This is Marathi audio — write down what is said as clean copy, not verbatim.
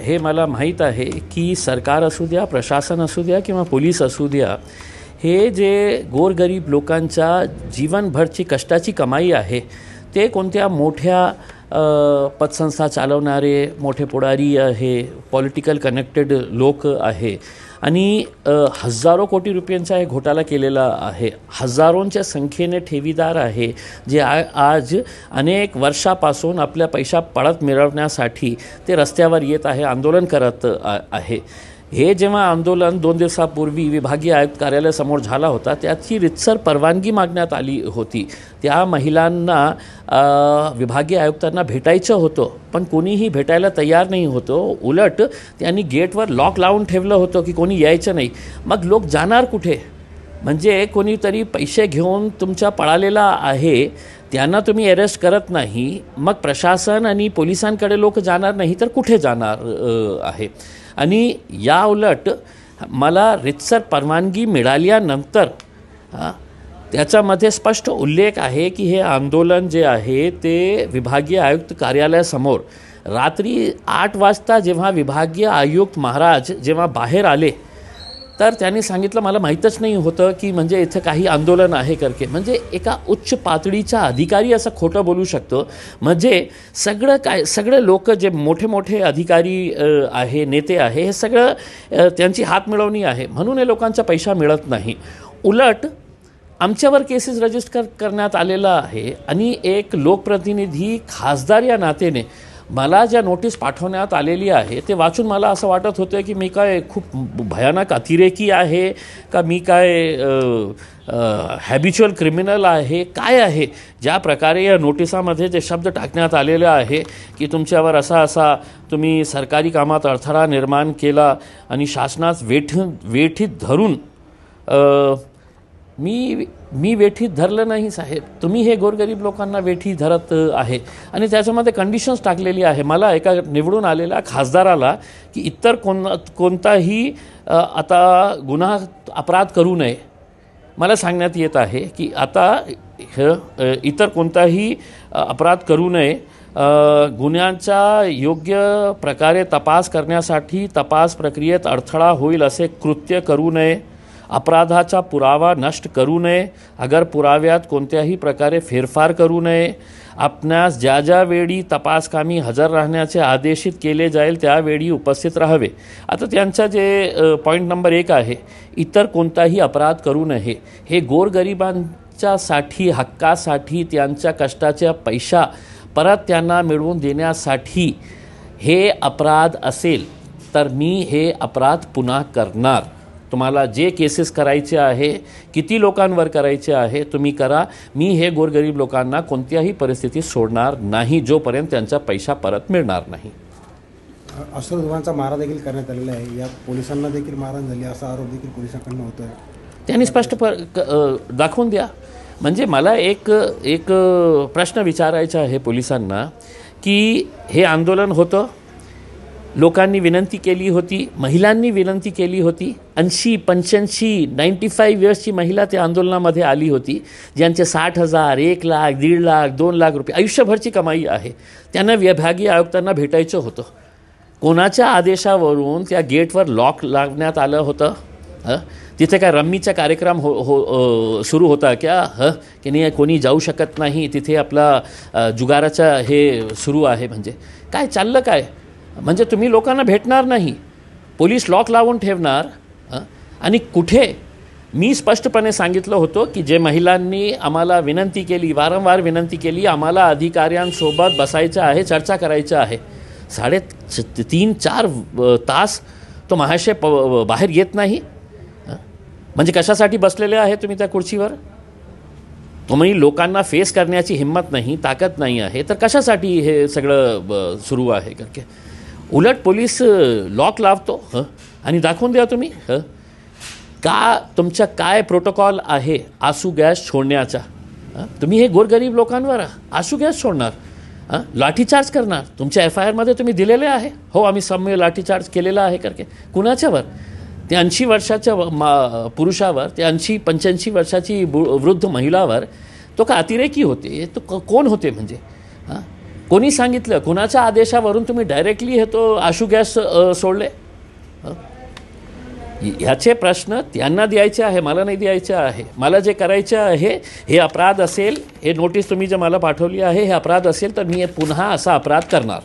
हे मला माहीत आहे की सरकार असू द्या, प्रशासन असू द्या किंवा पोलीस असू द्या, हे जे गोरगरीब लोकांच्या जीवनभरची कष्टाची कमाई आहे ते कोणत्या मोठ्या पतसंस्था चालवणारे मोठे पुढारी आहे, पॉलिटिकल कनेक्टेड लोक आहे आणि हजारो कोटी रुपयांचा हे घोटाळा केलेला आहे. हजारोंच्या संख्येने ठेवीदार आहे जे आज अनेक वर्षापासून आपल्या पैसा परत मिळवण्यासाठी ते रस्त्यावर येत आहे, आंदोलन करत आहे. हे जेव्हा आंदोलन 2 दिवसापूर्वी विभागीय आयुक्त कार्यालयासमोर झाला होता त्याची रितसर परवानगी मागण्यात आली होती. त्या महिलांना विभागीय आयुक्तांना भेटायचं होतं पण कोणीही भेटायला तयार नाही होतं. उलट त्यांनी गेटवर लॉक लावून ठेवलं होतं की कोणी यायचं नाही. मग लोक जाणार कुठे? म्हणजे कोणीतरी पैसे घेऊन तुमच्या पळालेला आहे त्यांना तुम्ही अरेस्ट करत नाही, मग प्रशासन आणि पोलिसांकडे लोक जाणार नाही तर कुठे जाणार आहे? आणि या उलट मला रितसर परवानगी मिळाल्यानंतर त्याच्यामध्ये स्पष्ट उल्लेख आहे की हे आंदोलन जे आहे ते विभागीय आयुक्त कार्यालयासमोर रात्री 8 वाजता जेव्हा विभागीय आयुक्त महाराज जेव्हा बाहेर आले तर त्यांनी सांगितलं मला माहीतच नाही होतं की म्हणजे इथं काही आंदोलन आहे करके. म्हणजे एका उच्च पातळीचा अधिकारी असं खोटं बोलू शकतो? म्हणजे सगळे लोक जे मोठे मोठे अधिकारी आहे, नेते आहे, हे सगळं त्यांची हात मिळवणी आहे म्हणून हे लोकांचा पैसा मिळत नाही. उलट आमच्यावर केसेस रजिस्टर करण्यात आलेला आहे आणि एक लोकप्रतिनिधी खासदार या नात्याने मला ज्या नोटीस पाठवण्यात आलेली आहे ते वाचून मला असं वाटत होतं की मी काय खूप भयानक अतिरेकी आहे का, मी काय हॅबिच्युअल क्रिमिनल आहे, काय आहे? ज्या प्रकारे या नोटिसामध्ये जे शब्द टाकण्यात आलेले आहे की तुमच्यावर असा तुम्ही सरकारी कामात अडथळा निर्माण केला आणि शासनास वेठीत धरून मी वेठीत धरलं नाही साहेब, तुम्ही हे गोरगरीब लोकांना वेठी धरत आहे. आणि त्याच्यामध्ये कंडिशन्स टाकलेली आहे. मला एका निवडून आलेल्या खासदाराला की इतर कोणताही आता गुन्हा अपराध करू नये. मला सांगण्यात येत आहे की आता इतर कोणताही अपराध करू नये, गुन्ह्यांचा योग्य प्रकारे तपास करण्यासाठी तपास प्रक्रियेत अडथळा होईल असे कृत्य करू नये, अपराधाचा पुरावा नष्ट करू नये, अगर पुराव्यात कोणत्याही प्रकारे फेरफार करू नये, आपणास ज्या वेळी तपासकामी हजर राहण्याचे आदेशित केले जाईल त्यावेळी उपस्थित राहावे. आता त्यांचा जे पॉईंट नंबर 1 आहे, इतर कोणताही अपराध करू नये. हे गोरगरिबांच्यासाठी, हक्कासाठी, त्यांच्या कष्टाच्या पैसा परत त्यांना मिळवून देण्यासाठी हे अपराध असेल तर मी हे अपराध पुन्हा करणार. तुम्हाला जे केसेस करायचे आहे, किती लोकांवर करायचे आहे तुम्ही करा. मी हे गोरगरीब लोकांना कोणत्याही परिस्थितीत सोडणार नाही जोपर्यंत त्यांचा पैसा परत मिळणार नाही. अश्रुधुरांचा मारा देखील करण्यात आलेला आहे. या पोलिसांना देखील मारहाण झाली असा आरोप देखील पोलिसांकडून होतोय. त्यांनी स्पष्ट दाखवून द्या. म्हणजे मला एक प्रश्न विचारायचा आहे पोलिसांना की हे आंदोलन होतं, लोकांनी विनंती केली होती, महिलांनी विनंती केली होती, 80, 85, 95 इयर्सची महिला त्या आंदोलनामध्ये आली होती ज्यांचे 60,000, 1 लाख, 1.5 लाख, 2 लाख रुपये आयुष्यभरची कमाई आहे. त्यांना विभागीय आयुक्तांना भेटायचं होतं. कोणाच्या आदेशावरून त्या गेटवर लॉक लावण्यात आलं होतं? तिथे काय रम्मीचा कार्यक्रम सुरू होता क्या? की नाही कोणी जाऊ शकत नाही तिथे, आपला जुगाराचा हे सुरू आहे? म्हणजे काय चाललं काय? म्हणजे तुम्ही लोकांना भेटणार नाही, पोलीस लॉक लावून ठेवणार. आणि कुठे? मी स्पष्टपणे सांगितलं होतं की जे महिलांनी आम्हाला विनंती केली, वारंवार विनंती केली, आम्हाला अधिकाऱ्यांसोबत बसायचं आहे, चर्चा करायचं आहे, 3-4 तास तो महाशय बाहेर येत नाही. म्हणजे कशासाठी बसलेले आहे तुम्ही त्या खुर्चीवर? तुम्ही लोकांना फेस करण्याची हिंमत नाही, ताकद नाही आहे तर कशासाठी हे सगळं सुरू आहे? कारण उलट पोलीस लॉक लावतो आणि दाखवून द्या तुम्ही का तुमचा काय प्रोटोकॉल आहे आसू गॅस छोडण्याचा. तुम्ही हे गोरगरीब लोकांवर आसू गॅस सोडणार, लाठीचार्ज करणार. तुमच्या FIRमध्ये तुम्ही दिलेले आहे, हो आम्ही सौम्य लाठीचार्ज केलेला आहे करके. कुणाच्यावर? ते 80 वर्षाच्या पुरुषावर, ते 80-85 वर्षाची वृद्ध महिलावर. तो का अतिरेकी होते? तो कोण होते? म्हणजे कोणी सांगितलं? कुणाच्या आदेशावरून तुम्ही डायरेक्टली हे तो आशू गॅस सोडले? ह्याचे प्रश्न त्यांना द्यायचे आहे, मला नाही द्यायचे आहे. मला जे करायचे आहे हे अपराध असेल, हे नोटीस तुम्ही जे मला पाठवली आहे हे अपराध असेल तर मी पुन्हा असा अपराध करणार.